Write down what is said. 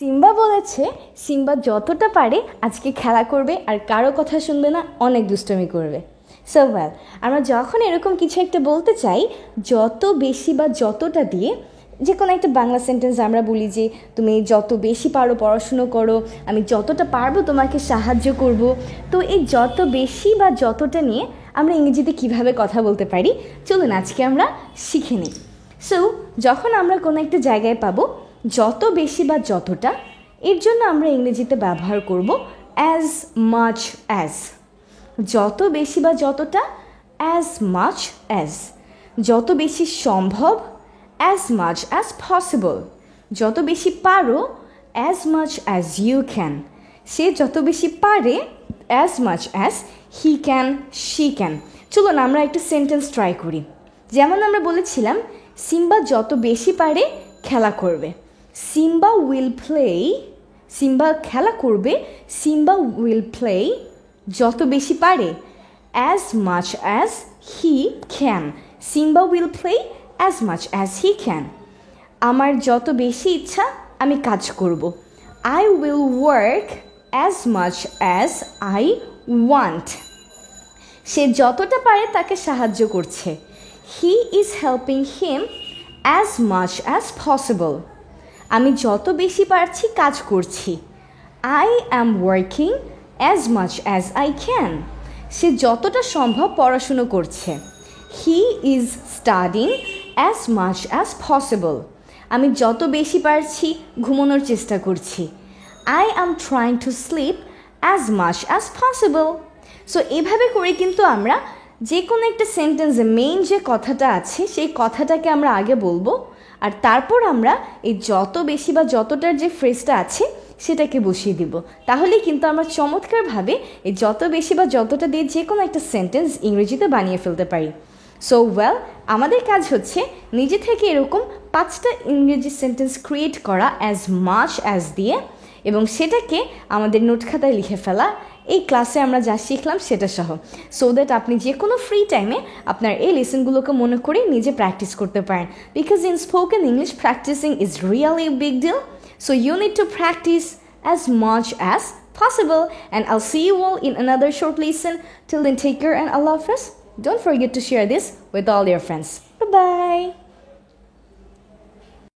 Simba বলেছে Simba যতটা পারে আজকে খেলা করবে আর কারো কথা শুনবে না, অনেক দুষ্টুমি করবে। সো ওয়েল, আমরা যখন এরকম কিছু একটা বলতে চাই যত বেশি বা যতটা দিয়ে, যে কোনো একটা বাংলা সেন্টেন্স আমরা বলি যে তুমি যত বেশি পারো পড়াশুনো করো, আমি যতটা পারবো তোমাকে সাহায্য করব। তো এই যত বেশি বা যতটা নিয়ে আমরা ইংরেজিতে কিভাবে কথা বলতে পারি চলুন আজকে আমরা শিখে নিই। সো যখন আমরা কোনো একটা জায়গায় পাবো যত বেশি বা যতটা, এর জন্য আমরা ইংরেজিতে ব্যবহার করব অ্যাজ মাচ অ্যাজ। যত বেশি বা যতটা, অ্যাজ মাচ অ্যাজ। যত বেশি সম্ভব, অ্যাজ মাচ অ্যাজ পসিবল। যত বেশি পারো, as much as you can. সে যত বেশি পারে, as much as he can she can. চলুন আমরা একটা সেন্টেন্স ট্রাই করি। যেমন আমরা বলেছিলাম সিম্বা যত বেশি পারে খেলা করবে। সিম্বা উইল প্লে, সিম্বা খেলা করবে, সিম্বা উইল প্লে যত বেশি পারে, as much as he can. Simba will play as much as he can. আমার যত বেশি ইচ্ছা আমি কাজ করব। I will work as much as I want. সে যতটা পারে তাকে সাহায্য করছে। He is helping him as much as possible. আমি যত বেশি পারছি কাজ করছি। I am working as much as I can. সে যতটা সম্ভব পড়াশুনো করছে। He is studying as much as possible. আমি যত বেশি পারছি ঘুমানোর চেষ্টা করছি। I am trying to sleep as much as possible. So এভাবে করে কিন্তু আমরা যে কোনো একটা সেন্টেন্সে মেইন যে কথাটা আছে সেই কথাটাকে আমরা আগে বলবো, আর তারপর আমরা এই যত বেশি বা যতটার যে ফ্রেজটা আছে সেটাকে বসিয়ে দিব। তাহলে কিন্তু আমরা চমৎকারভাবে এই যত বেশি বা যতটা দিয়ে যে কোনো একটা সেন্টেন্স ইংরেজিতে বানিয়ে ফেলতে পারি। সো ওয়েল, আমাদের কাজ হচ্ছে নিজে থেকে এরকম 5টা ইংরেজি সেন্টেন্স ক্রিয়েট করা অ্যাজ মাচ অ্যাজ দিয়ে, এবং সেটাকে আমাদের নোট খাতায় লিখে ফেলা এই ক্লাসে আমরা যা শিখলাম সেটা সহ, সো দ্যাট আপনি যে কোনো ফ্রি টাইমে আপনার এই লেসনগুলোকে মনে করে নিজে প্র্যাকটিস করতে পারেন। Because in spoken English practising is really a big deal, so you need to practise as much as possible, and I'll see you all in another short lesson. Till then, take care and Allah Hafiz. Don't forget to share this with all your friends. Bye bye.